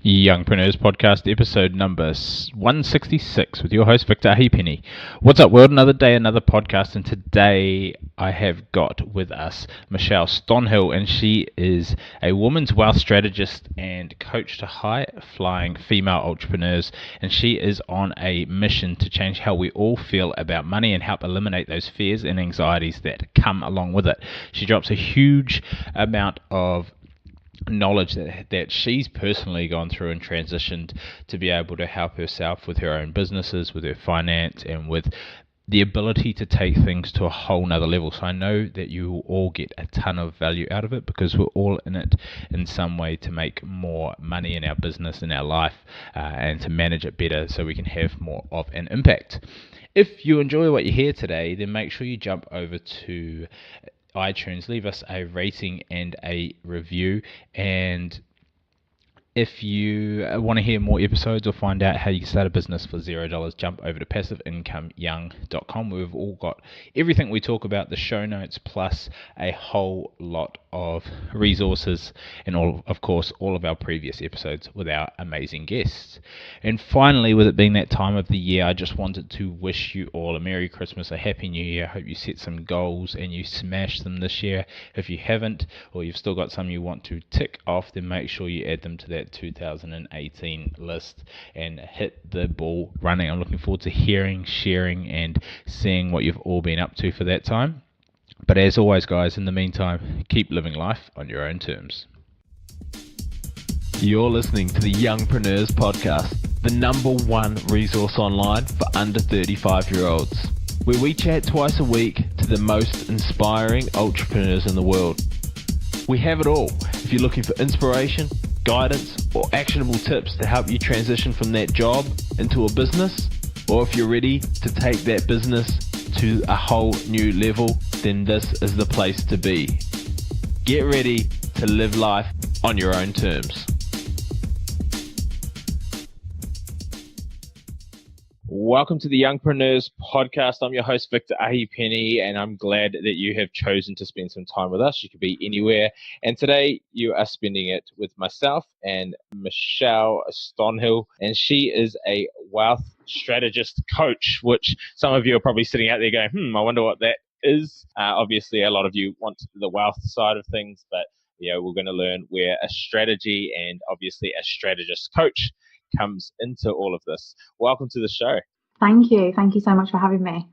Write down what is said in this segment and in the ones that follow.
Youngpreneurs Podcast, episode number 166, with your host, Victor Penny. What's up, world? Another day, another podcast, and today I have got with us Michelle Stonhill, and she is a woman's wealth strategist and coach to high-flying female entrepreneurs, and she is on a mission to change how we all feel about money and help eliminate those fears and anxieties that come along with it. She drops a huge amount of knowledge that she's personally gone through and transitioned to be able to help herself with her own businesses, with her finance, and with the ability to take things to a whole nother level. So I know that you will all get a ton of value out of it, because we're all in it in some way to make more money in our business, in our life, and to manage it better so we can have more of an impact. If you enjoy what you hear today, then make sure you jump over to iTunes, leave us a rating and a review, and if you want to hear more episodes or find out how you can start a business for $0, jump over to passiveincomeyoung.com. We've all got everything we talk about, the show notes, plus a whole lot of resources, and all of our previous episodes with our amazing guests. And finally, with it being that time of the year, I just wanted to wish you all a Merry Christmas, a Happy New Year. I hope you set some goals and you smash them this year. If you haven't, or you've still got some you want to tick off, then make sure you add them to that 2018 list and hit the ball running. I'm looking forward to hearing, sharing, and seeing what you've all been up to for that time. But as always, guys, in the meantime, keep living life on your own terms. You're listening to the Youngpreneurs Podcast, the number one resource online for under 35-year-olds, where we chat twice a week to the most inspiring entrepreneurs in the world. We have it all. If you're looking for inspiration, guidance, or actionable tips to help you transition from that job into a business, or if you're ready to take that business to a whole new level, then this is the place to be. Get ready to live life on your own terms. Welcome to the Youngpreneurs Podcast. I'm your host, Victor Penny, and I'm glad that you have chosen to spend some time with us. You could be anywhere. And today you are spending it with myself and Michelle Stonhill, and she is a wealth strategist coach, which some of you are probably sitting out there going, I wonder what that is. Obviously, a lot of you want the wealth side of things, but we're going to learn where a strategy and obviously a strategist coach comes into all of this. Welcome to the show. Thank you. Thank you so much for having me.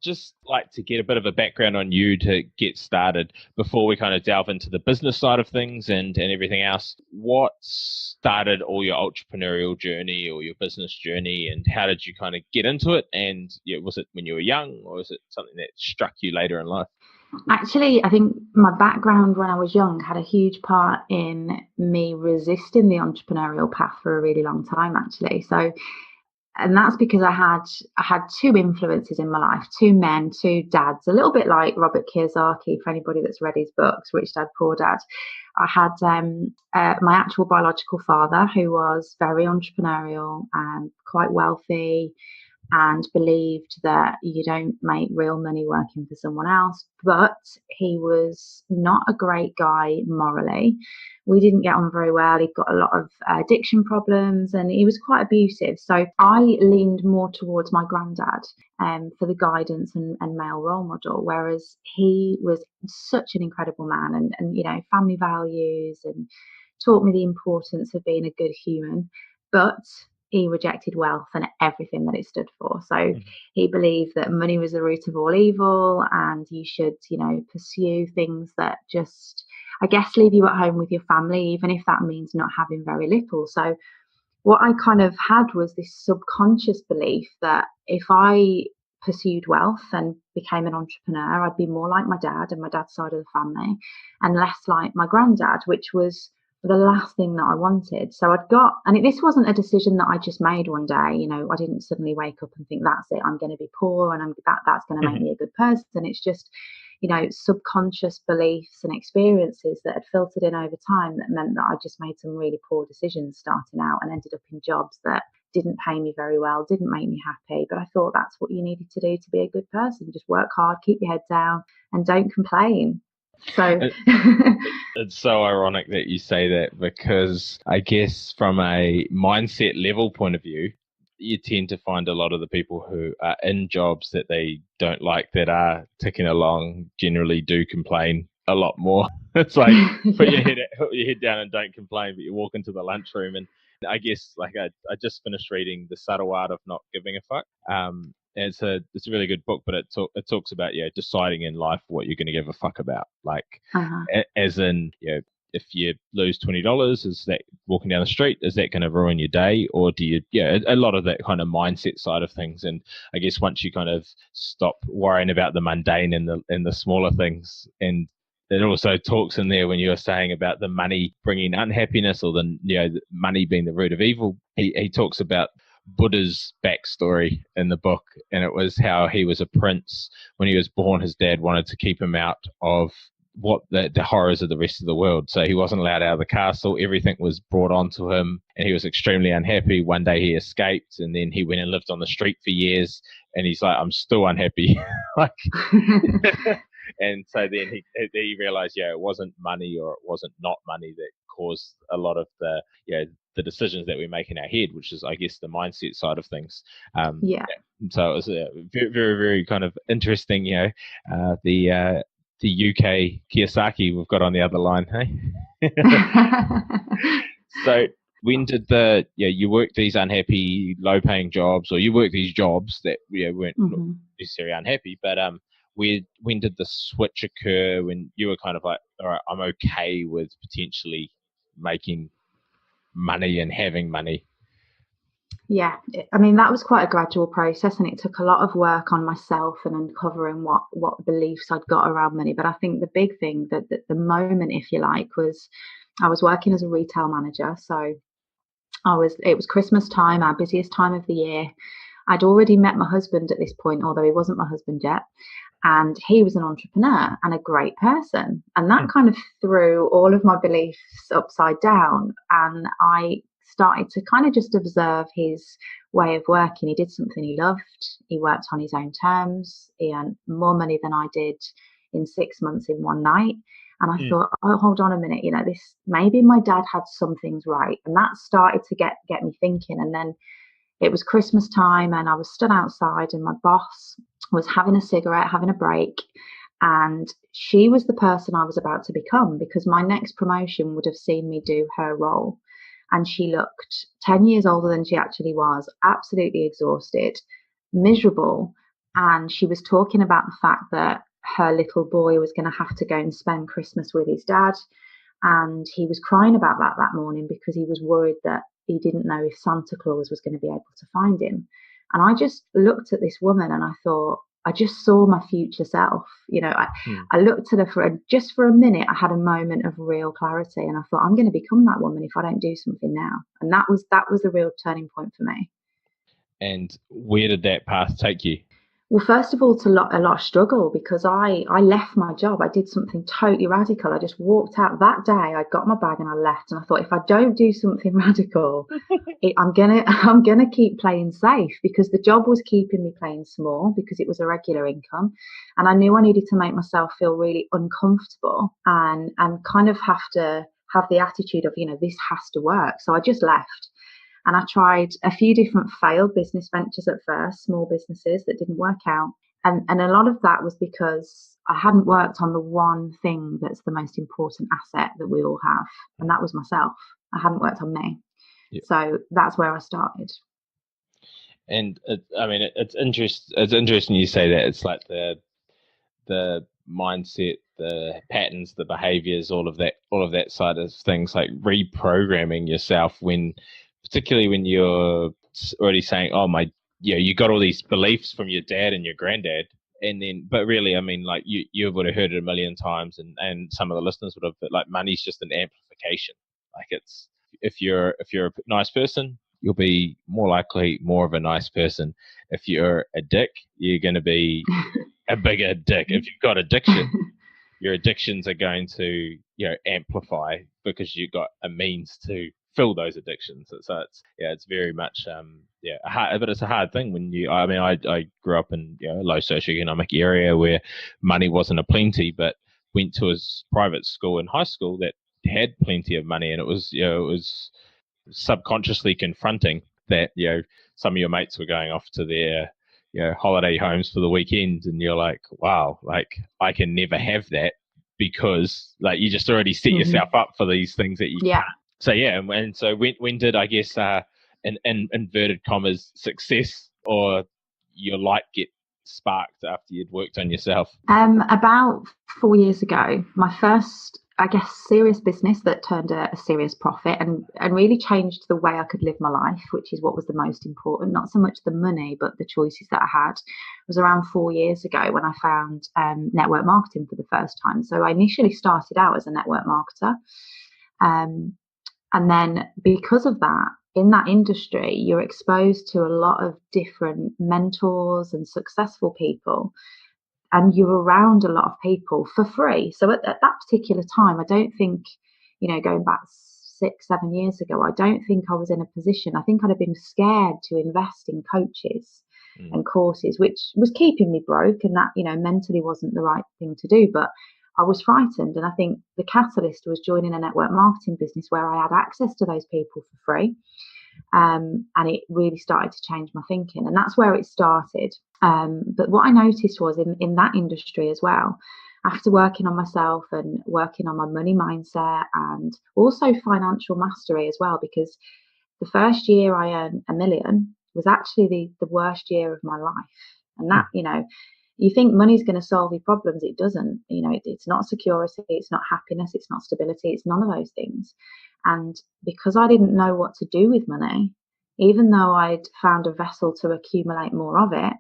Just like to get a bit of a background on you to get started before we kind of delve into the business side of things and everything else. What started all your entrepreneurial journey or your business journey, and how did you kind of get into it? And was it when you were young, or was it something that struck you later in life? Actually, I think my background when I was young had a huge part in me resisting the entrepreneurial path for a really long time, actually. And that's because I had two influences in my life, two men, two dads, a little bit like Robert Kiyosaki, for anybody that's read his books, Rich Dad, Poor Dad. I had my actual biological father, who was very entrepreneurial and quite wealthy, and believed that you don't make real money working for someone else. But he was not a great guy morally. We didn't get on very well. He'd got a lot of addiction problems, and he was quite abusive. So I leaned more towards my granddad for the guidance and male role model, whereas he was such an incredible man and family values, and taught me the importance of being a good human. But he rejected wealth and everything that it stood for. So he believed that money was the root of all evil, and you should, pursue things that just, I guess, leave you at home with your family, even if that means not having very little. So what I kind of had was this subconscious belief that if I pursued wealth and became an entrepreneur, I'd be more like my dad and my dad's side of the family, and less like my granddad, which was the last thing that I wanted. So this wasn't a decision that I just made one day. I didn't suddenly wake up and think, that's it, I'm going to be poor and that's going to make me a good person. It's just, subconscious beliefs and experiences that had filtered in over time that meant that I just made some really poor decisions starting out and ended up in jobs that didn't pay me very well, didn't make me happy. But I thought that's what you needed to do to be a good person. Just work hard, keep your head down, and don't complain. So It's so ironic that you say that, because I guess from a mindset level point of view, you tend to find a lot of the people who are in jobs that they don't like, that are ticking along, generally do complain a lot more. It's like, put yeah. your head down and don't complain, but you walk into the lunchroom, and I guess, like, I just finished reading The Subtle Art of Not Giving a Fuck. And it's a really good book, but it talks about, deciding in life what you're going to give a fuck about. Like, Uh-huh. as in, if you lose $20, is that, walking down the street, is that going to ruin your day? Or do you, a lot of that kind of mindset side of things. And I guess once you kind of stop worrying about the mundane and the smaller things, and it also talks in there, when you were saying about the money bringing unhappiness, or the money being the root of evil. He talks about Buddha's backstory in the book, and it was how he was a prince. When he was born, his dad wanted to keep him out of what the horrors of the rest of the world. So he wasn't allowed out of the castle. Everything was brought onto him, and he was extremely unhappy. One day he escaped, and then he went and lived on the street for years. And he's like, I'm still unhappy. Like, and so then he realized, it wasn't money, or it wasn't not money, that caused a lot of the decisions that we make in our head, which is, I guess, the mindset side of things. Yeah. So it was a very, very, very kind of interesting, the UK Kiyosaki we've got on the other line, hey? So when did you work these unhappy, low-paying jobs, or you work these jobs that weren't necessarily unhappy, but when did the switch occur, when you were kind of like, all right, I'm okay with potentially making money and having money? Yeah, I mean, that was quite a gradual process, and it took a lot of work on myself and uncovering what beliefs I'd got around money. But I think the big thing, that the moment, if you like, was I was working as a retail manager. So it was Christmas time, our busiest time of the year. I'd already met my husband at this point, although he wasn't my husband yet. And he was an entrepreneur and a great person. And that kind of threw all of my beliefs upside down. And I started to kind of just observe his way of working. He did something he loved. He worked on his own terms. He earned more money than I did in 6 months in one night. And I thought, oh, hold on a minute, this, maybe my dad had some things right. And that started to get me thinking. And then it was Christmas time, and I was stood outside, and my boss was having a cigarette, having a break. And she was the person I was about to become, because my next promotion would have seen me do her role. And she looked 10 years older than she actually was, absolutely exhausted, miserable. And she was talking about the fact that her little boy was going to have to go and spend Christmas with his dad. And he was crying about that morning, because he was worried that he didn't know if Santa Claus was going to be able to find him. And I just looked at this woman, and I thought, I just saw my future self. I looked at her just for a minute. I had a moment of real clarity, and I thought, I'm going to become that woman if I don't do something now. And that was the real turning point for me. And where did that path take you? Well, first of all, it's a lot of struggle, because I left my job. I did something totally radical. I just walked out that day. I got my bag and I left. And I thought, if I don't do something radical, I'm gonna keep playing safe, because the job was keeping me playing small, because it was a regular income, and I knew I needed to make myself feel really uncomfortable and kind of have to have the attitude of, this has to work. So I just left. And I tried a few different failed business ventures at first, small businesses that didn't work out. And a lot of that was because I hadn't worked on the one thing that's the most important asset that we all have. And that was myself. I hadn't worked on me. Yep. So that's where I started. And it's interesting you say that. It's like the mindset, the patterns, the behaviors, all of that side of things, like reprogramming yourself, particularly when you're already saying, oh, you got all these beliefs from your dad and your granddad. And then, but really, like you would have heard it a million times, and some of the listeners would have, but like, money's just an amplification. Like, it's, if you're a nice person, you'll be more likely more of a nice person. If you're a dick, you're going to be a bigger dick. If you've got addiction, your addictions are going to, amplify, because you've got a means to fill those addictions. So it's very much but it's a hard thing when I grew up in a low socioeconomic area where money wasn't a plenty, but went to a private school in high school that had plenty of money, and it was subconsciously confronting that some of your mates were going off to their holiday homes for the weekend, and you're like, wow, like I can never have that, because like you just already set yourself up for these things that you can't. So and so when did, I guess, in inverted commas, success or your light get sparked after you'd worked on yourself? About 4 years ago, my first, I guess, serious business that turned a serious profit and really changed the way I could live my life, which is what was the most important. Not so much the money, but the choices that I had. It was around 4 years ago when I found network marketing for the first time. So I initially started out as a network marketer. And then because of that, in that industry, you're exposed to a lot of different mentors and successful people, and you're around a lot of people for free. So at that particular time, I don't think, going back 6-7 years ago, I don't think I was in a position. I think I'd have been scared to invest in coaches and courses, which was keeping me broke, and that, mentally wasn't the right thing to do. But I was frightened. And I think the catalyst was joining a network marketing business where I had access to those people for free. And it really started to change my thinking. And that's where it started. But what I noticed was in that industry as well, after working on myself and working on my money mindset and also financial mastery as well, because the first year I earned $1 million was actually the worst year of my life. And that, you think money's going to solve your problems. It doesn't. It's not security, it's not happiness, it's not stability, it's none of those things. And because I didn't know what to do with money, even though I'd found a vessel to accumulate more of it,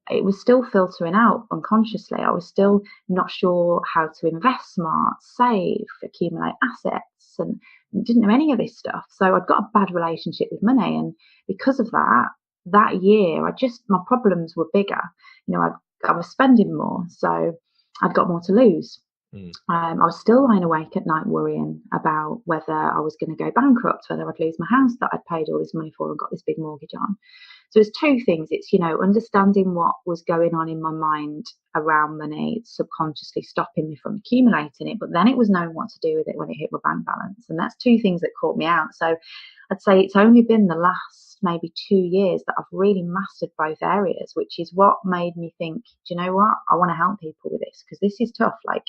it was still filtering out unconsciously. I was still not sure how to invest smart, save, accumulate assets, and didn't know any of this stuff. So I'd got a bad relationship with money. And because of that year, my problems were bigger. I was spending more, so I'd got more to lose. I was still lying awake at night worrying about whether I was going to go bankrupt, whether I'd lose my house that I'd paid all this money for and got this big mortgage on. So it's two things. It's, understanding what was going on in my mind around money, subconsciously stopping me from accumulating it, but then it was knowing what to do with it when it hit my bank balance. And that's two things that caught me out. So I'd say it's only been the last maybe 2 years that I've really mastered both areas, which is what made me think, do you know what? I want to help people with this, because this is tough. Like,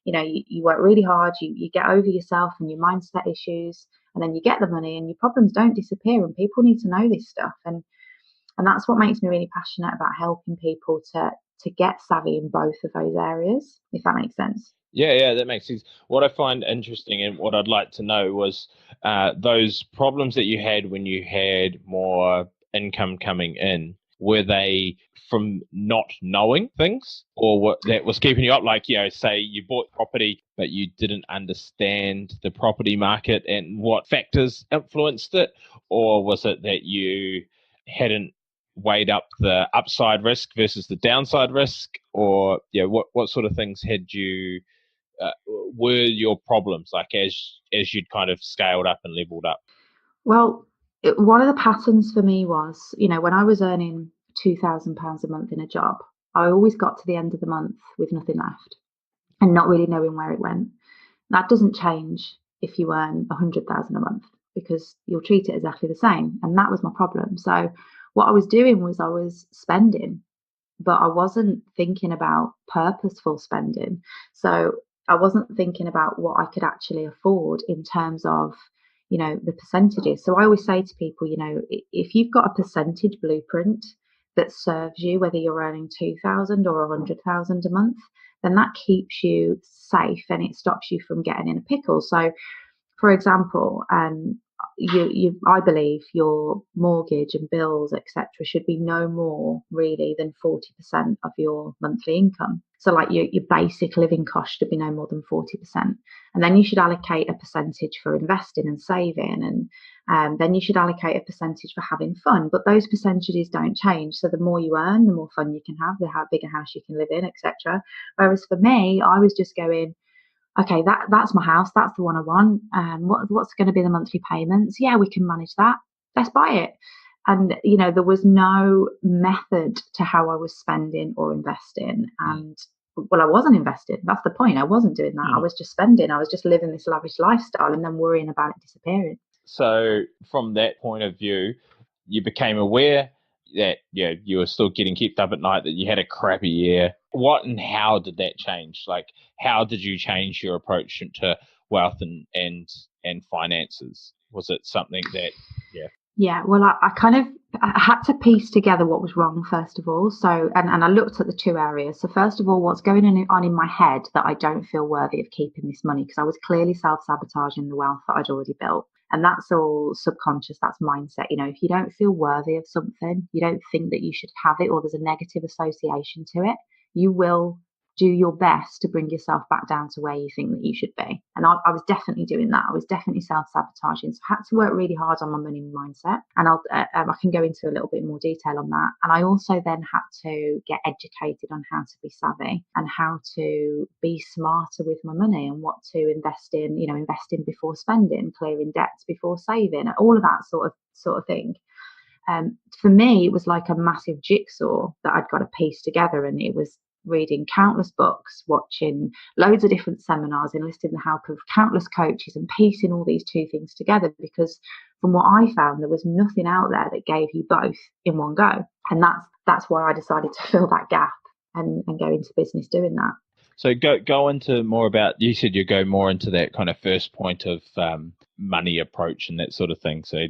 you work really hard, you get over yourself and your mindset issues, and then you get the money and your problems don't disappear, and people need to know this stuff. And that's what makes me really passionate about helping people to get savvy in both of those areas, if that makes sense. Yeah, that makes sense. What I find interesting and what I'd like to know was those problems that you had when you had more income coming in. Were they from not knowing things, or what that was keeping you up? Like, say you bought property, but you didn't understand the property market and what factors influenced it, or was it that you hadn't weighed up the upside risk versus the downside risk, or what sort of things had you? Were your problems like as you'd kind of scaled up and leveled up? Well, one of the patterns for me was, when I was earning £2,000 a month in a job, I always got to the end of the month with nothing left and not really knowing where it went. That doesn't change if you earn 100,000 a month, because you'll treat it exactly the same. And that was my problem. So what I was doing was I was spending, but I wasn't thinking about purposeful spending. So I wasn't thinking about what I could actually afford in terms of, the percentages. So I always say to people, if you've got a percentage blueprint that serves you, whether you're earning 2,000 or 100,000 a month, then that keeps you safe and it stops you from getting in a pickle. So, for example, I believe your mortgage and bills, etc., should be no more really than 40% of your monthly income. So like your basic living cost should be no more than 40%. And then you should allocate a percentage for investing and saving. And then you should allocate a percentage for having fun. But those percentages don't change. So the more you earn, the more fun you can have, the bigger house you can live in, etc. Whereas for me, I was just going, okay, that's my house. That's the one I want. What's going to be the monthly payments? Yeah, we can manage that. Let's buy it. And, there was no method to how I was spending or investing. And well, I wasn't investing. That's the point. I wasn't doing that. I was just spending. I was just living this lavish lifestyle and then worrying about it disappearing. So from that point of view, you became aware that you were still getting kept up at night, that you had a crappy year. What and how did that change? Like, how did you change your approach to wealth and finances? Was it something that Yeah, well, I had to piece together what was wrong, first of all. So, and I looked at the two areas. So, first of all, what's going on in my head that I don't feel worthy of keeping this money, because I was clearly self-sabotaging the wealth that I'd already built. And that's all subconscious, that's mindset. If you don't feel worthy of something, you don't think that you should have it, or there's a negative association to it, you will do your best to bring yourself back down to where you think that you should be. And I was definitely doing that. I was definitely self-sabotaging. So I had to work really hard on my money mindset. And I can go into a little bit more detail on that. And I also then had to get educated on how to be savvy and how to be smarter with my money and what to invest in, investing before spending, clearing debts before saving, all of that sort of thing. For me, it was like a massive jigsaw that I'd got to piece together, and it was reading countless books, watching loads of different seminars, enlisting the help of countless coaches, and piecing all these two things together, because from what I found, there was nothing out there that gave you both in one go. And that's why I decided to fill that gap and go into business doing that. So go into more about, you said you go more into that kind of first point of money approach and that sort of thing. So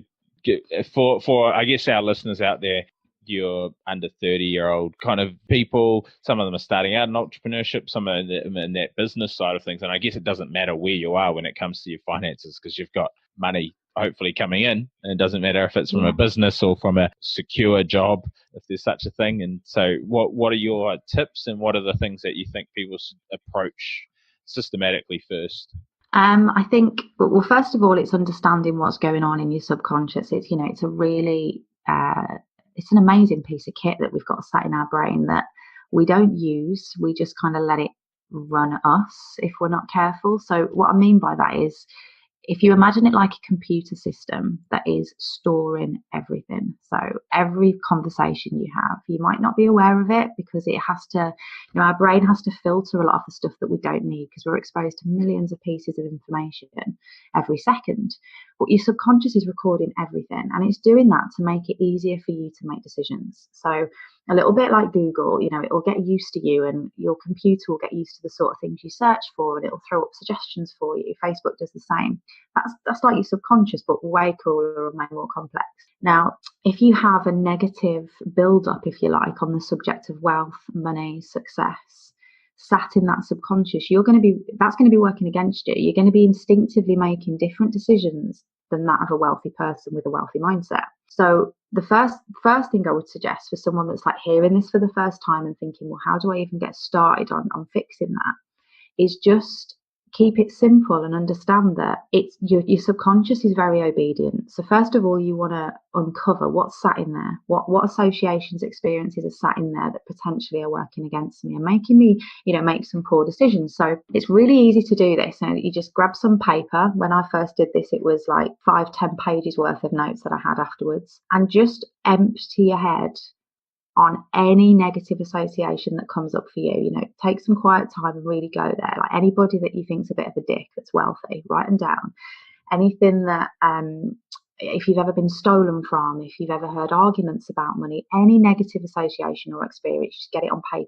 for I guess our listeners out there, you're under 30-year-old kind of people. Some of them are starting out in entrepreneurship, some are in that business side of things. And I guess it doesn't matter where you are when it comes to your finances, because you've got money hopefully coming in, and it doesn't matter if it's from a business or from a secure job, if there's such a thing. And so what are your tips, and what are the things that you think people should approach systematically first? I think, well, first of all, it's understanding what's going on in your subconscious. It's, it's a really, it's an amazing piece of kit that we've got sat in our brain that we don't use. We just kind of let it run us if we're not careful. So what I mean by that is, if you imagine it like a computer system that is storing everything. So every conversation you have, you might not be aware of it because it has to, our brain has to filter a lot of the stuff that we don't need because we're exposed to millions of pieces of information every second. But your subconscious is recording everything, and it's doing that to make it easier for you to make decisions. So a little bit like Google, it will get used to you, and your computer will get used to the sort of things you search for, and it'll throw up suggestions for you. Facebook does the same. That's like your subconscious, but way cooler and way more complex. Now, if you have a negative build-up, if you like, on the subject of wealth, money, success, sat in that subconscious, that's going to be working against you. You're going to be instinctively making different decisions than that of a wealthy person with a wealthy mindset. So the first thing I would suggest for someone that's like hearing this for the first time and thinking, well, how do I even get started on fixing that, is just keep it simple and understand that it's your subconscious is very obedient. So first of all, you want to uncover what's sat in there, what associations, experiences are sat in there that potentially are working against me and making me, make some poor decisions. So it's really easy to do this. And you just grab some paper. When I first did this, it was like 5-10 pages worth of notes that I had afterwards, and just empty your head on any negative association that comes up for you. Take some quiet time and really go there. Like anybody that you think's a bit of a dick that's wealthy, write them down. Anything that, if you've ever been stolen from, if you've ever heard arguments about money, any negative association or experience, just get it on paper.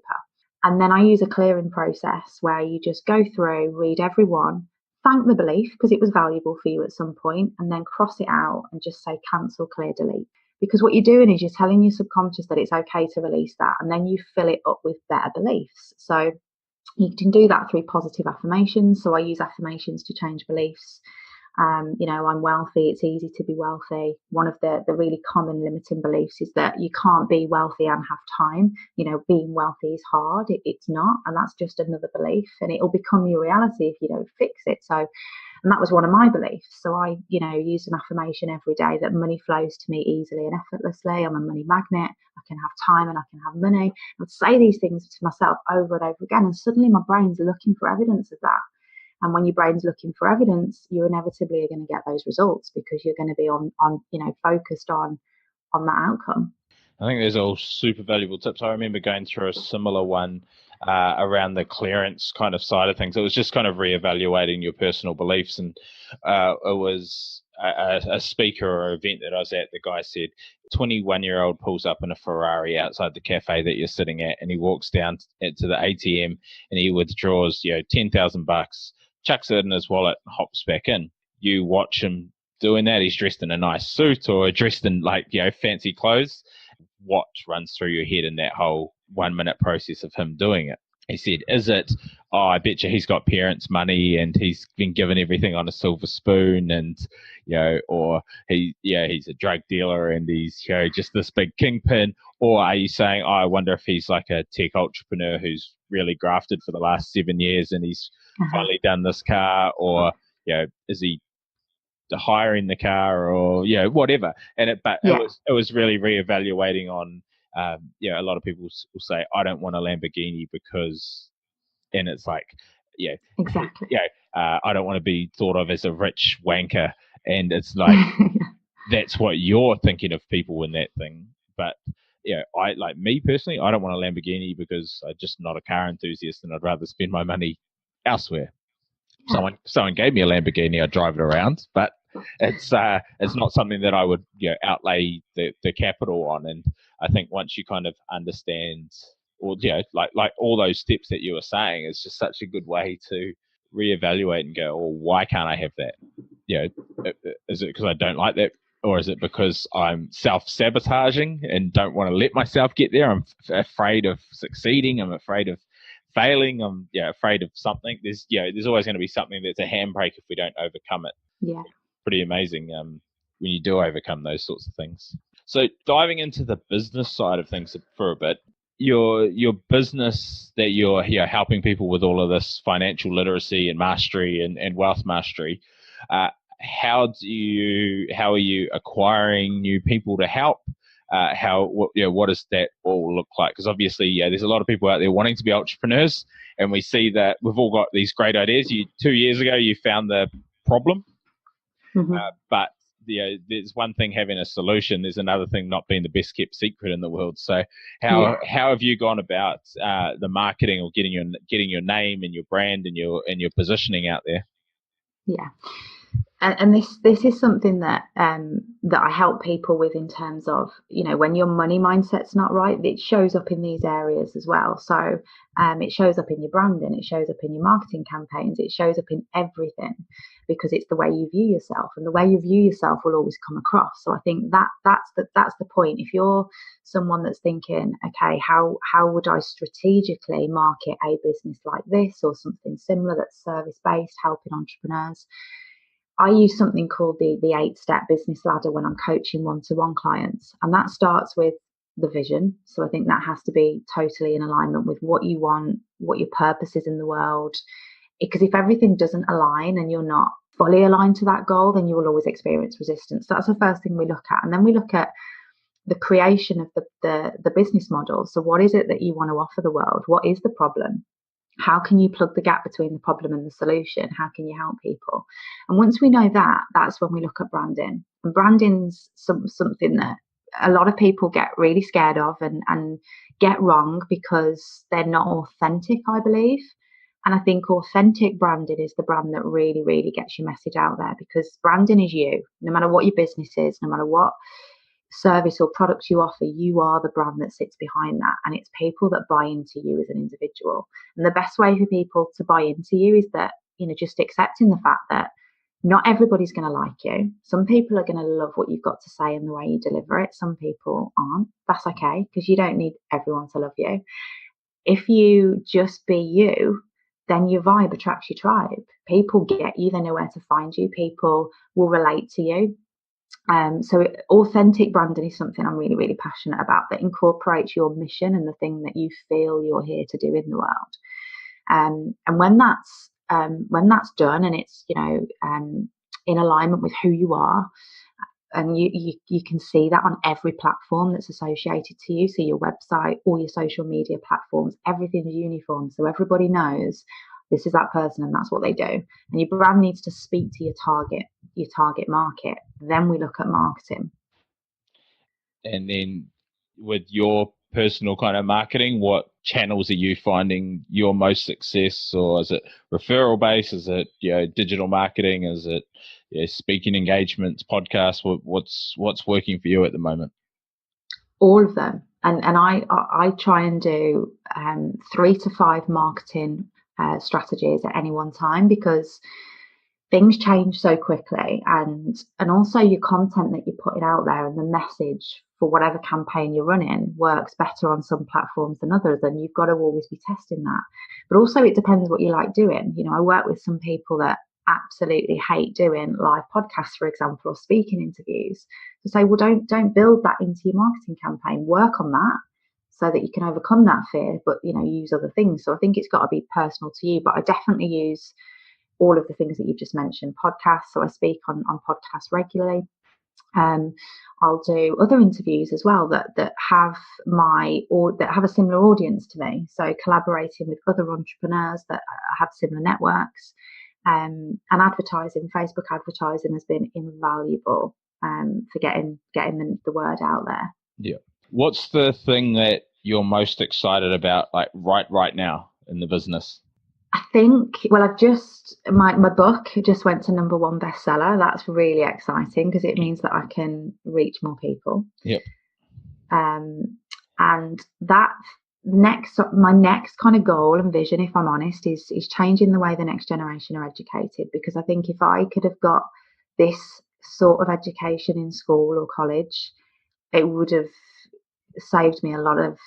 And then I use a clearing process where you just go through, read every one, thank the belief because it was valuable for you at some point, and then cross it out and just say cancel, clear, delete. Because what you're doing is you're telling your subconscious that it's okay to release that, and then you fill it up with better beliefs. So you can do that through positive affirmations. So I use affirmations to change beliefs. I'm wealthy. It's easy to be wealthy. One of the really common limiting beliefs is that you can't be wealthy and have time. Being wealthy is hard. It's not. And that's just another belief, and it'll become your reality if you don't fix it. And that was one of my beliefs. So I, use an affirmation every day that money flows to me easily and effortlessly. I'm a money magnet. I can have time and I can have money. I would say these things to myself over and over again. And suddenly my brain's looking for evidence of that. And when your brain's looking for evidence, you inevitably are going to get those results because you're going to be on focused on that outcome. I think there's all super valuable tips. I remember going through a similar one around the clearance kind of side of things. It was just kind of reevaluating your personal beliefs, and it was a speaker or event that I was at. The guy said, 21-year-old pulls up in a Ferrari outside the cafe that you're sitting at, and he walks down to the ATM and he withdraws, $10,000, chucks it in his wallet, and hops back in. You watch him doing that. He's dressed in a nice suit or dressed in fancy clothes. What runs through your head in that whole 1 minute process of him doing it? He said, is it, oh, I bet you he's got parents' money and he's been given everything on a silver spoon, and, or he's a drug dealer and he's, just this big kingpin? Or are you saying, oh, I wonder if he's like a tech entrepreneur who's really grafted for the last 7 years and he's finally done this car? Or, is he hiring the car, or whatever? And it was really reevaluating on a lot of people will say, I don't want a Lamborghini because, and it's like, exactly, I don't want to be thought of as a rich wanker, and it's like that's what you're thinking of people in that thing. But I, like me personally, I don't want a Lamborghini because I'm just not a car enthusiast, and I'd rather spend my money elsewhere. Someone gave me a Lamborghini, I'd drive it around, but it's not something that I would outlay the capital on. And I think once you kind of understand, or like all those steps that you were saying, it's just such a good way to reevaluate and go, well, why can't I have that? Is it because I don't like that, or is it because I'm self-sabotaging and don't want to let myself get there? I'm afraid of succeeding. I'm afraid of failing. I'm afraid of something. There's always going to be something that's a handbrake if we don't overcome it. Yeah. Pretty amazing when you do overcome those sorts of things. So diving into the business side of things for a bit, your business that you're helping people with all of this financial literacy and mastery and wealth mastery, how are you acquiring new people to help? What does that all look like? Because obviously, there's a lot of people out there wanting to be entrepreneurs, and we see that we've all got these great ideas. 2 years ago, you found the problem, but there's one thing having a solution. There's another thing not being the best kept secret in the world. So how have you gone about the marketing, or getting your name and your brand and your positioning out there? Yeah. And this is something that that I help people with, in terms of, when your money mindset's not right, it shows up in these areas as well. So it shows up in your branding, it shows up in your marketing campaigns, it shows up in everything, because it's the way you view yourself, and the way you view yourself will always come across. So I think that's the point. If you're someone that's thinking, okay, how would I strategically market a business like this or something similar that's service based, helping entrepreneurs, I use something called the 8-step business ladder when I'm coaching one-to-one clients. And that starts with the vision. So I think that has to be totally in alignment with what you want, what your purpose is in the world. Because if everything doesn't align and you're not fully aligned to that goal, then you will always experience resistance. So that's the first thing we look at. And then we look at the creation of the business model. So what is it that you want to offer the world? What is the problem? How can you plug the gap between the problem and the solution? How can you help people? And once we know that, that's when we look at branding. And branding's something that a lot of people get really scared of and get wrong because they're not authentic, I believe. And I think authentic branding is the brand that really, really gets your message out there, because branding is you. No matter what your business is, no matter what service or products you offer, you are the brand that sits behind that, and it's people that buy into you as an individual. And the best way for people to buy into you is that, just accepting the fact that not everybody's going to like you. Some people are going to love what you've got to say and the way you deliver it. Some people aren't. That's okay, because you don't need everyone to love you. If you just be you, then your vibe attracts your tribe. People get you, they know where to find you, people will relate to you. So authentic branding is something I'm really, really passionate about, that incorporates your mission and the thing that you feel you're here to do in the world. And when that's done, and it's in alignment with who you are, and you can see that on every platform that's associated to you. So your website, all your social media platforms, everything's uniform, so everybody knows this is that person and that's what they do. And your brand needs to speak to your target market. Then we look at marketing. And then with your personal kind of marketing, what channels are you finding your most success, or is it referral based? Is it digital marketing? Is it speaking engagements, podcasts? What's working for you at the moment? All of them. And I try and do 3 to 5 marketing strategies at any one time, because things change so quickly, and also your content that you're putting out there and the message for whatever campaign you're running works better on some platforms than others, and you've got to always be testing that. But also it depends what you like doing. I work with some people that absolutely hate doing live podcasts, for example, or speaking interviews. To say, well, don't build that into your marketing campaign. Work on that so that you can overcome that fear, but use other things. So I think it's got to be personal to you. But I definitely use all of the things that you've just mentioned. Podcasts, so I speak on podcasts regularly. I'll do other interviews as well that have that have a similar audience to me. So collaborating with other entrepreneurs that have similar networks, and advertising. Facebook advertising has been invaluable for getting the word out there. Yeah. What's the thing that you're most excited about, like right now in the business? I think, well, I've just, my book just went to #1 bestseller. That's really exciting because it means that I can reach more people. Yep. And that my next kind of goal and vision, if I'm honest, is changing the way the next generation are educated. Because I think if I could have got this sort of education in school or college, it would have saved me a lot of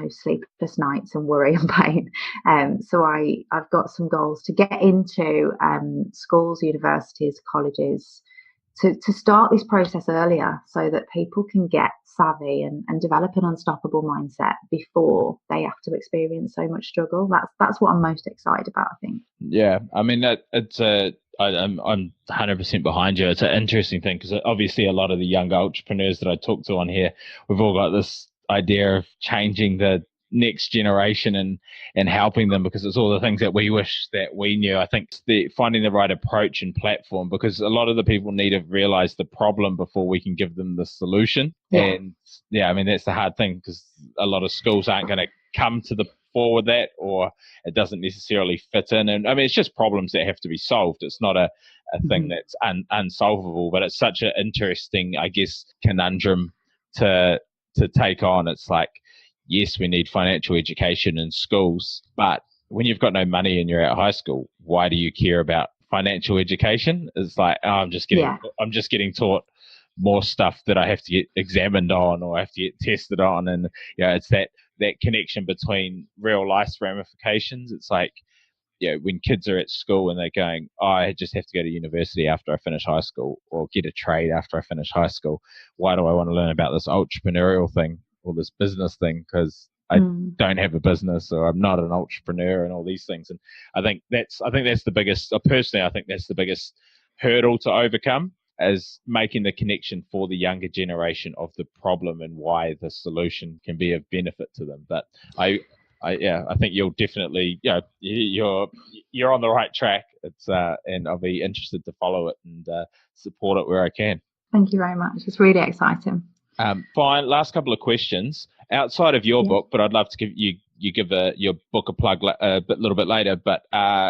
sleepless nights and worry and pain. So I've got some goals to get into schools, universities, colleges, to start this process earlier so that people can get savvy and develop an unstoppable mindset before they have to experience so much struggle. That's what I'm most excited about, I think. Yeah, I mean I'm 100% behind you. It's an interesting thing because obviously a lot of the younger entrepreneurs that I talk to on here, we've all got this idea of changing the next generation and helping them, because it's all the things that we wish that we knew. I think finding the right approach and platform, because a lot of the people need to realize the problem before we can give them the solution. Yeah. And I mean, that's the hard thing, because a lot of schools aren't going to come to the fore with that, or it doesn't necessarily fit in. And I mean, it's just problems that have to be solved. It's not a thing that's unsolvable, but it's such an interesting, I guess, conundrum to take on. It's like, yes, we need financial education in schools, but when you've got no money and you're at high school, why do you care about financial education? It's like, oh, I'm just getting taught more stuff that I have to get examined on or I have to get tested on. And it's that connection between real life ramifications. It's like, when kids are at school and they're going, oh, I just have to go to university after I finish high school, or get a trade after I finish high school. Why do I want to learn about this entrepreneurial thing or this business thing? Because I don't have a business, or I'm not an entrepreneur, and all these things. And I think that's the biggest, personally, I think that's the biggest hurdle to overcome, is making the connection for the younger generation of the problem and why the solution can be of benefit to them. But I think you'll definitely, you're on the right track. It's and I'll be interested to follow it and support it where I can. Thank you very much. It's really exciting. Fine. Last couple of questions outside of your book, but I'd love to give your book a plug a little bit later. But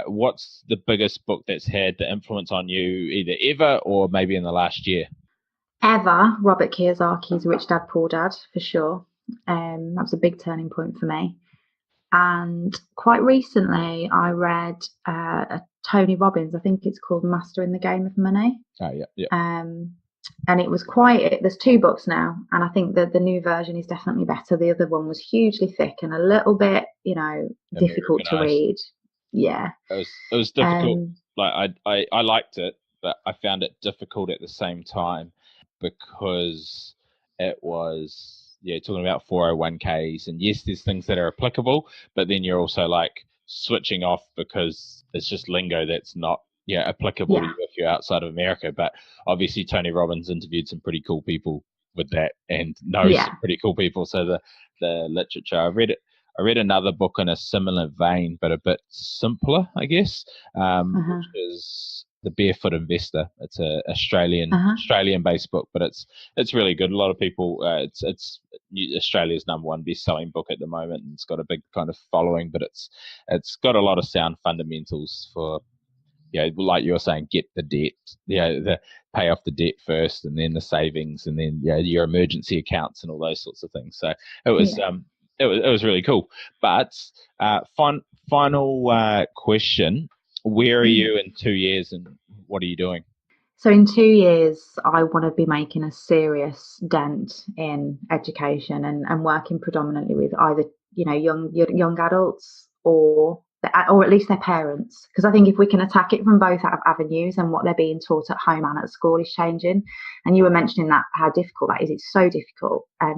what's the biggest book that's had the influence on you, either ever or maybe in the last year? Ever, Robert Kiyosaki's Rich Dad Poor Dad, for sure. That was a big turning point for me. And quite recently, I read Tony Robbins. I think it's called Mastering the Game of Money. Oh, yeah. And it was there's 2 books now, and I think that the new version is definitely better. The other one was hugely thick and a little bit, difficult to read. Yeah. It was difficult. I liked it, but I found it difficult at the same time, because it was talking about 401ks, and yes, there's things that are applicable, but then you're also like switching off because it's just lingo that's not applicable to you if you're outside of America. But obviously Tony Robbins interviewed some pretty cool people with that and knows some pretty cool people. So the literature, I read another book in a similar vein, but a bit simpler, I guess, which is the Barefoot Investor. It's a Uh-huh. Australian based book, but it's really good. A lot of people, it's Australia's #1 best-selling book at the moment, and it's got a big kind of following. But it's got a lot of sound fundamentals for, like you were saying, get the debt, the pay off the debt first, and then the savings, and then your emergency accounts and all those sorts of things. So it was it was really cool. But final question: where are you in 2 years, and what are you doing? So in 2 years, I want to be making a serious dent in education and working predominantly with either young adults or at least their parents. Because I think if we can attack it from both avenues, and what they're being taught at home and at school is changing. And you were mentioning that how difficult that is. It's so difficult to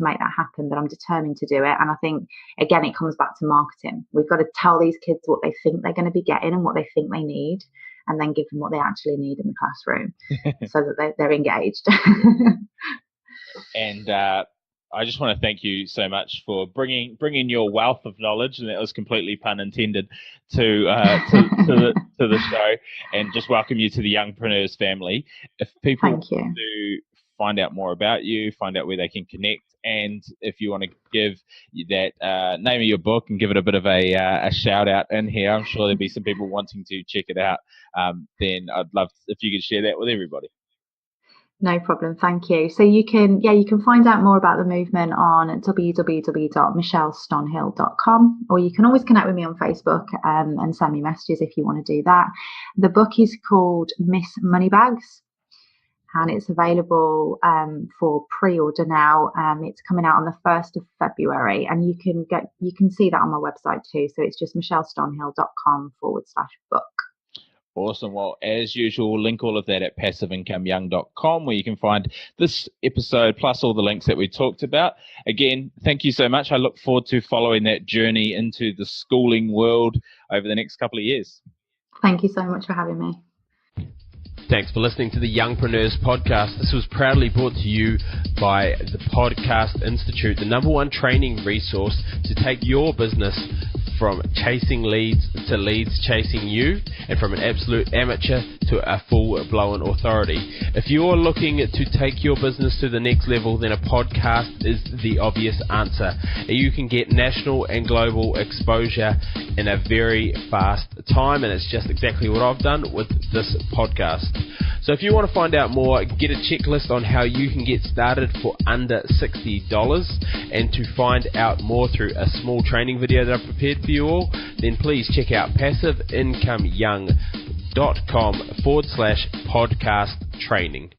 make that happen. But I'm determined to do it. And I think again it comes back to marketing. We've got to tell these kids what they think they're going to be getting and what they think they need, and then give them what they actually need in the classroom so that they're engaged. And I just want to thank you so much for bringing your wealth of knowledge, and that was completely pun intended, to the show, and just welcome you to the Youngpreneurs family. If people want to find out more about you, find out where they can connect, and if you want to give that name of your book and give it a bit of a shout out in here, I'm sure there'll be some people wanting to check it out. Then I'd love if you could share that with everybody. No problem, thank you. So you can find out more about the movement on www.michellestonhill.com, or you can always connect with me on Facebook and send me messages if you want to do that. The book is called Miss Moneybags, and it's available for pre-order now. It's coming out on the 1st of February, and you can see that on my website too. So it's just michellestonhill.com/book. Awesome. Well, as usual, we'll link all of that at passiveincomeyoung.com, where you can find this episode plus all the links that we talked about. Again, thank you so much. I look forward to following that journey into the schooling world over the next couple of years. Thank you so much for having me. Thanks for listening to the Youngpreneurs podcast. This was proudly brought to you by the Podcast Institute, the #1 training resource to take your business from chasing leads to leads chasing you, and from an absolute amateur to a full-blown authority. If you're looking to take your business to the next level, then a podcast is the obvious answer. You can get national and global exposure in a very fast time, and it's just exactly what I've done with this podcast. So if you want to find out more, get a checklist on how you can get started for under $60, and to find out more through a small training video that I've prepared for you all, then please check out passiveincomeyoung.com/podcast training.